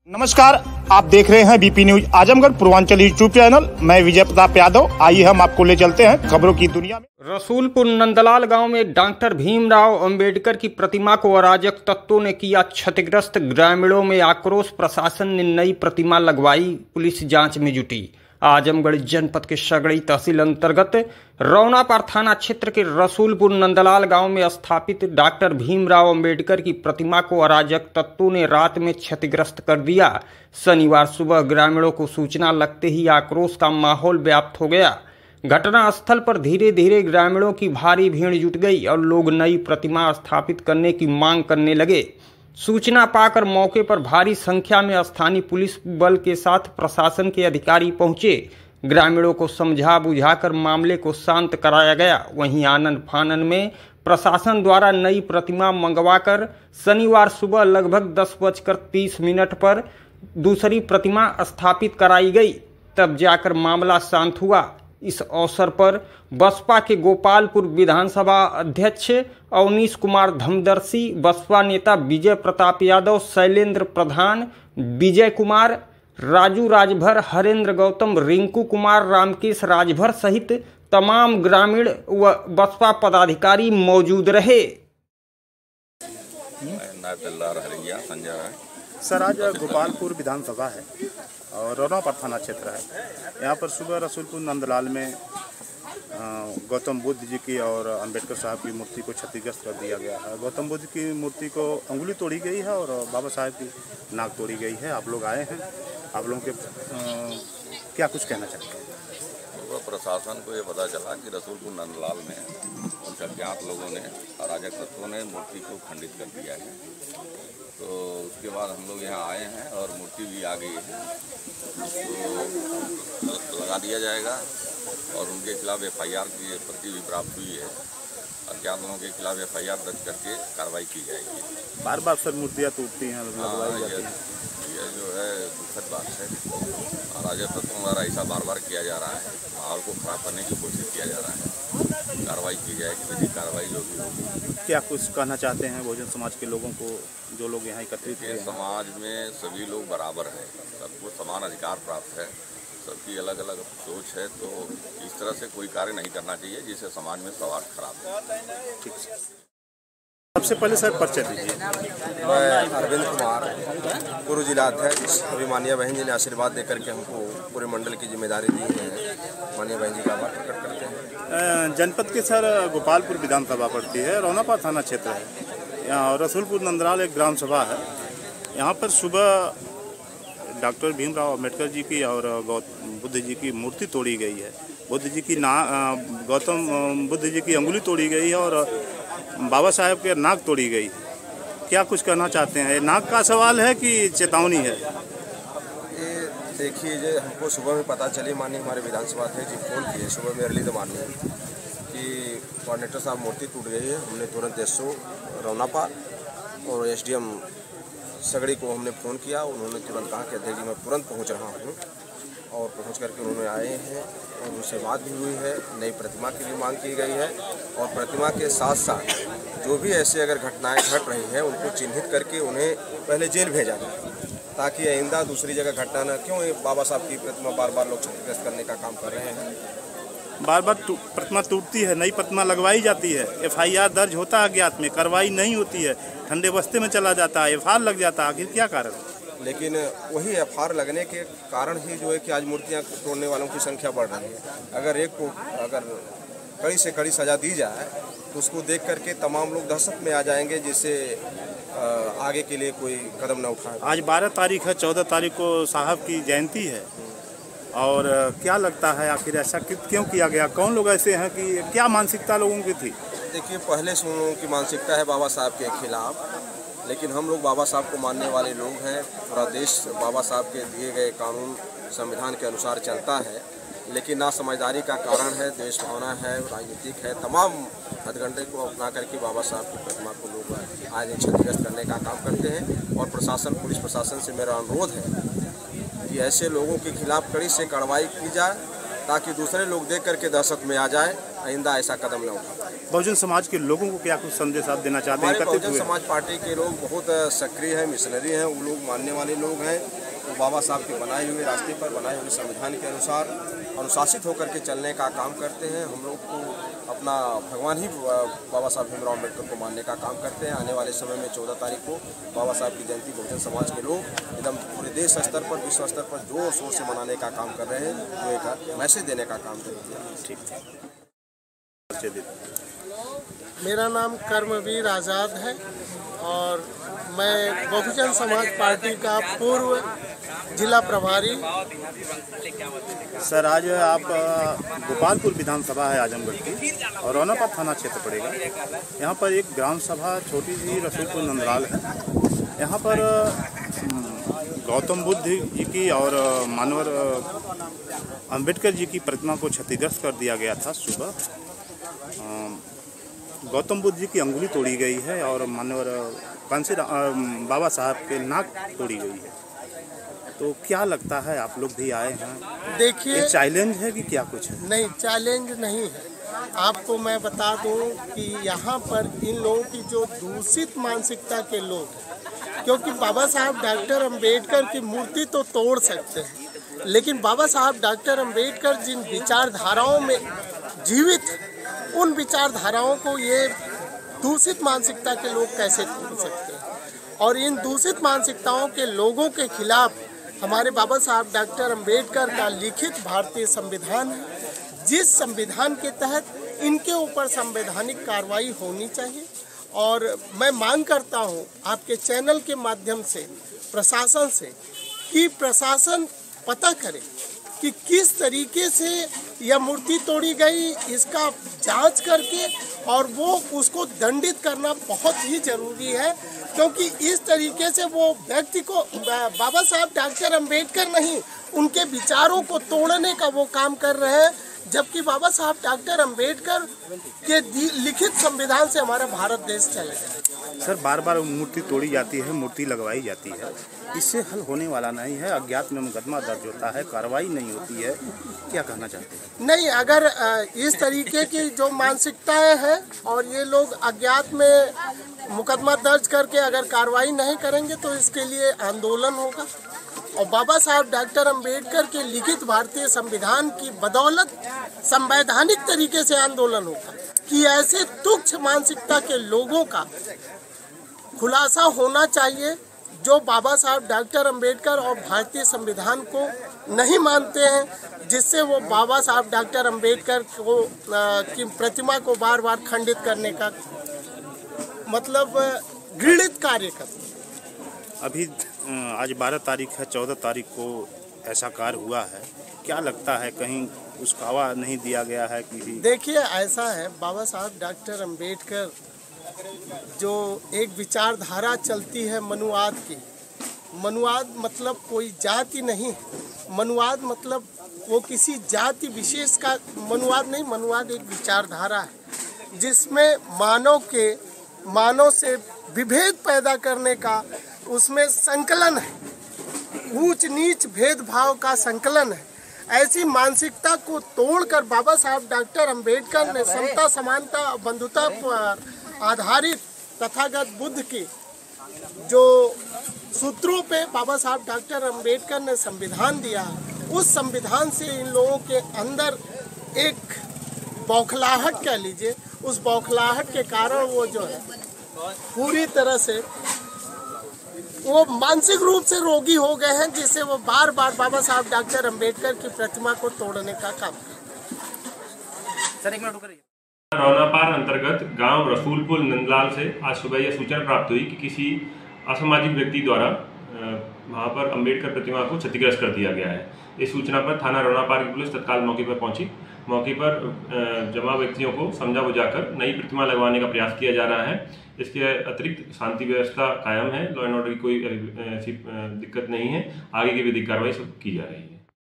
नमस्कार, आप देख रहे हैं BP news Azamgarh Purvanchal YouTube channel. मैं विजय प्रताप यादव। आइए हम आपको ले चलते हैं खबरों की दुनिया में। रसूलपुर नंदलाल गांव में डॉक्टर भीमराव अंबेडकर की प्रतिमा को अराजक तत्वों ने किया क्षतिग्रस्त। ग्रामीणों में आक्रोश, प्रशासन ने नई प्रतिमा लगवाई, पुलिस जांच में जुटी। आजमगढ़ जनपद के सगड़ी तहसील अंतर्गत रौनापार थाना क्षेत्र के रसूलपुर नंदलाल गांव में स्थापित डॉक्टर भीमराव अंबेडकर की प्रतिमा को अराजक तत्वों ने रात में क्षतिग्रस्त कर दिया। शनिवार सुबह ग्रामीणों को सूचना लगते ही आक्रोश का माहौल व्याप्त हो गया। घटना स्थल पर धीरे धीरे ग्रामीणों की भारी भीड़ जुट गई और लोग नई प्रतिमा स्थापित करने की मांग करने लगे। सूचना पाकर मौके पर भारी संख्या में स्थानीय पुलिस बल के साथ प्रशासन के अधिकारी पहुंचे। ग्रामीणों को समझा बुझाकर मामले को शांत कराया गया। वहीं आनन फानन में प्रशासन द्वारा नई प्रतिमा मंगवाकर शनिवार सुबह लगभग 10:30 पर दूसरी प्रतिमा स्थापित कराई गई। तब जाकर मामला शांत हुआ। इस अवसर पर बसपा के गोपालपुर विधानसभा अध्यक्ष अवनीश कुमार धमदर्शी, बसपा नेता विजय प्रताप यादव, शैलेंद्र प्रधान, विजय कुमार, राजू राजभर, हरेंद्र गौतम, रिंकू कुमार, रामकेश राजभर सहित तमाम ग्रामीण व बसपा पदाधिकारी मौजूद रहे। सर, आज गोपालपुर विधानसभा है और रौनापार थाना क्षेत्र है। यहाँ पर सुबह रसूलपुर नंदलाल में गौतम बुद्ध जी की और अंबेडकर साहब की मूर्ति को क्षतिग्रस्त कर दिया गया है। गौतम बुद्ध की मूर्ति को अंगुली तोड़ी गई है और बाबा साहब की नाक तोड़ी गई है। आप लोग आए हैं, आप लोगों के क्या कुछ कहना चाहते हैं? तो प्रशासन को ये पता चला कि रसूलपुर नंदलाल में कुछ अज्ञात लोगों ने, अराजक तत्वों ने मूर्ति को खंडित कर दिया है। तो उसके बाद हम लोग यहाँ आए हैं और मूर्ति भी आ गई है, तो लगा दिया जाएगा और उनके खिलाफ FIR की प्रति भी प्राप्त हुई है। अज्ञात लोगों के खिलाफ FIR दर्ज करके कार्रवाई की जाएगी। बार बार सर मूर्तियाँ टूटती हैं, ये जो है दुखद बात है। अराजक तत्वों द्वारा ऐसा बार बार किया जा रहा है, माहौल को खराब करने की कोशिश किया जा रहा है। कार्रवाई की जाएगी, विधि कार्रवाई जो भी होगी। क्या कुछ कहना चाहते हैं बहुजन समाज के लोगों को, जो लोग यहाँ एकत्रित हैं? समाज में सभी लोग बराबर हैं, सबको समान अधिकार प्राप्त है, सबकी अलग अलग सोच है। तो इस तरह से कोई कार्य नहीं करना चाहिए जिससे समाज में सवाल खराब है। ठीक है। सबसे पहले सर परिचय दीजिए। मैं अरविंद कुमार, पूर्व जिला अध्यक्ष। अभी माननीय बहन जी ने आशीर्वाद देकर के हमको पूरे मंडल की जिम्मेदारी दी है। माननीय बहन जी का आभार प्रकट करते हैं। जनपद के सर गोपालपुर विधानसभा पड़ती है, रौनापार थाना क्षेत्र है। यहाँ रसूलपुर नंदलाल एक ग्राम सभा है। यहाँ पर सुबह डॉक्टर भीमराव अंबेडकर जी की और गौतम बुद्ध जी की मूर्ति तोड़ी गई है। बुद्ध जी की गौतम बुद्ध जी की अंगुली तोड़ी गई है और बाबा साहेब के नाक तोड़ी गई। क्या कुछ कहना चाहते हैं? नाक का सवाल है कि चेतावनी है? ये देखिए, जो हमको सुबह में पता चली, माननीय हमारे विधानसभा अध्यक्ष जी फोन किए सुबह में अर्ली द मॉर्निंग कि कोऑर्डिनेटर साहब मूर्ति टूट गई है। हमने तुरंत SO रौनापार और SDM सगड़ी को हमने फ़ोन किया। उन्होंने तुरंत कहा कि अध्यक्ष जी मैं तुरंत पहुंच रहा हूं, और पहुंच करके उन्होंने आए हैं और उनसे बात भी हुई है। नई प्रतिमा की भी मांग की गई है और प्रतिमा के साथ साथ जो भी ऐसे अगर घटनाएं घट रही हैं उनको चिन्हित करके उन्हें पहले जेल भेजा जाए, ताकि आइंदा दूसरी जगह घटना न। क्यों ये बाबा साहब की प्रतिमा बार बार लोग क्षतिग्रस्त करने का काम कर रहे हैं? बार बार प्रतिमा टूटती है, नई प्रतिमा लगवाई जाती है, FIR दर्ज होता है अज्ञात में, कार्रवाई नहीं होती है, ठंडे बस्ते में चला जाता है, FIR लग जाता है। आखिर क्या कारण? लेकिन वही FIR लगने के कारण ही जो है कि आज मूर्तियां तोड़ने वालों की संख्या बढ़ रही है। अगर एक को अगर कड़ी से कड़ी सजा दी जाए तो उसको देख करके तमाम लोग दहशत में आ जाएंगे, जिससे आगे के लिए कोई कदम न उठाए। आज 12 तारीख है, 14 तारीख को साहब की जयंती है, और क्या लगता है आखिर ऐसा क्यों किया गया? कौन लोग ऐसे हैं कि क्या मानसिकता लोगों की थी? देखिए, पहले से उन लोगों की मानसिकता है बाबा साहब के खिलाफ, लेकिन हम लोग बाबा साहब को मानने वाले लोग हैं। पूरा देश बाबा साहब के दिए गए कानून संविधान के अनुसार चलता है, लेकिन ना समझदारी का कारण है, देश भावना है, राजनीतिक है, तमाम हथकंडे को अपना करके बाबा साहब की प्रतिमा को लोग आज क्षतिग्रस्त करने का काम करते हैं। और प्रशासन, पुलिस प्रशासन से मेरा अनुरोध है कि ऐसे लोगों के खिलाफ कड़ी से कार्रवाई की जाए, ताकि दूसरे लोग देख करके दहशत में आ जाए, आइंदा ऐसा कदम न उठाए। बहुजन समाज के लोगों को क्या कुछ संदेश आप देना चाहते हैं? हमारे बहुजन समाज पार्टी के लोग बहुत सक्रिय हैं, मिशनरी हैं, वो लोग मानने वाले लोग हैं। वो बाबा साहब के बनाए हुए रास्ते पर, बनाए हुए संविधान के अनुसार अनुशासित होकर के चलने का काम करते हैं। हम लोग को अपना भगवान ही बाबा साहब भीमराव अम्बेडकर को मानने का काम करते हैं। आने वाले समय में 14 तारीख को बाबा साहब की जयंती बहुजन समाज के लोग एकदम पूरे देश स्तर पर, विश्व स्तर पर जोर शोर से मनाने का काम कर रहे हैं, जो एक मैसेज देने का काम करते हैं। ठीक। मेरा नाम कर्मवीर आज़ाद है और मैं बहुजन समाज पार्टी का पूर्व जिला प्रभारी। सर, आज आप गोपालपुर विधानसभा है आजमगढ़ की और रौनापाल थाना क्षेत्र पड़ेगा। यहाँ पर एक ग्राम सभा छोटी सी रसूलपुर नंदलाल है। यहाँ पर गौतम बुद्ध जी की और मानवर अंबेडकर जी की प्रतिमा को क्षतिग्रस्त कर दिया गया था। सुबह गौतम बुद्ध जी की अंगुली तोड़ी गई है और मानवर बाबा साहब के नाक तोड़ी गई है। तो क्या लगता है, आप लोग भी आए हैं, देखिए चैलेंज है कि क्या कुछ है? नहीं, चैलेंज नहीं है। आपको मैं बता दूं कि यहाँ पर इन लोगों की जो दूषित मानसिकता के लोग हैं, क्योंकि बाबा साहब डॉक्टर अंबेडकर की मूर्ति तो तोड़ सकते हैं, लेकिन बाबा साहब डॉक्टर अंबेडकर जिन विचारधाराओं में जीवित, उन विचारधाराओं को ये दूषित मानसिकता के लोग कैसे तोड़ सकते हैं? और इन दूषित मानसिकताओं के लोगों के खिलाफ हमारे बाबा साहब डॉक्टर अंबेडकर का लिखित भारतीय संविधान है, जिस संविधान के तहत इनके ऊपर संवैधानिक कार्रवाई होनी चाहिए। और मैं मांग करता हूं आपके चैनल के माध्यम से प्रशासन से कि प्रशासन पता करे कि किस तरीके से यह मूर्ति तोड़ी गई, इसका जांच करके और वो उसको दंडित करना बहुत ही जरूरी है, क्योंकि इस तरीके से वो व्यक्ति को बाबा साहब डॉक्टर अंबेडकर नहीं, उनके विचारों को तोड़ने का वो काम कर रहे हैं, जबकि बाबा साहब डॉक्टर अंबेडकर के लिखित संविधान से हमारा भारत देश चलेगा। सर, बार बार मूर्ति तोड़ी जाती है, मूर्ति लगवाई जाती है, इससे हल होने वाला नहीं है। अज्ञात में मुकदमा दर्ज होता है, कार्रवाई नहीं होती है, क्या कहना चाहते हैं? नहीं, अगर इस तरीके की जो मानसिकताएं हैं और ये लोग अज्ञात में मुकदमा दर्ज करके अगर कार्रवाई नहीं करेंगे तो इसके लिए आंदोलन होगा। और बाबा साहब डॉक्टर अंबेडकर के लिखित भारतीय संविधान की बदौलत संवैधानिक तरीके से आंदोलन होगा कि ऐसे तुच्छ मानसिकता के लोगों का खुलासा होना चाहिए जो बाबा साहब डॉक्टर अंबेडकर और भारतीय संविधान को नहीं मानते हैं, जिससे वो बाबा साहब डॉक्टर अंबेडकर को की प्रतिमा को बार बार खंडित करने का मतलब घृणित कार्य करते हैं। अभी आज 12 तारीख है, 14 तारीख को ऐसा कार्य हुआ है, क्या लगता है कहीं उस्कावा नहीं दिया गया है किसी? देखिए, ऐसा है, बाबा साहब डॉक्टर अंबेडकर जो एक विचारधारा चलती है मनुवाद की, मनुवाद मतलब कोई जाति नहीं, मनुवाद मतलब वो किसी जाति विशेष का मनुवाद नहीं, मनुवाद एक विचारधारा है जिसमें मानव से विभेद पैदा करने का उसमें संकलन है, ऊंच नीच भेदभाव का संकलन है। ऐसी मानसिकता को तोड़कर बाबा साहब डॉक्टर अंबेडकर ने समता, समानता, बंधुता पर आधारित तथागत बुद्ध की जो सूत्रों पे बाबा साहब डॉक्टर अंबेडकर ने संविधान दिया, उस संविधान से इन लोगों के अंदर एक बौखलाहट कह लीजिए, उस बौखलाहट के कारण वो जो है पूरी तरह से वो मानसिक रूप से रोगी हो गए हैं, जिससे वो बार बार बाबा साहब डॉक्टर अंबेडकर की प्रतिमा को तोड़ने का काम करते हैं। रौनापाल अंतर्गत गांव रसूलपुर नंदलाल से आज सुबह यह सूचना प्राप्त हुई कि किसी असामाजिक व्यक्ति द्वारा वहां पर अंबेडकर प्रतिमा को क्षतिग्रस्त कर दिया गया है। इस सूचना पर थाना रौनापाल की पुलिस तत्काल मौके पर पहुंची। मौके पर जमा व्यक्तियों को समझा बुझाकर नई प्रतिमा लगवाने का प्रयास किया जा रहा है। इसके अतिरिक्त शांति व्यवस्था कायम है, लॉ एंड ऑर्डर की कोई ऐसी दिक्कत नहीं है। आगे की विधिक कार्रवाई सब की जा रही है।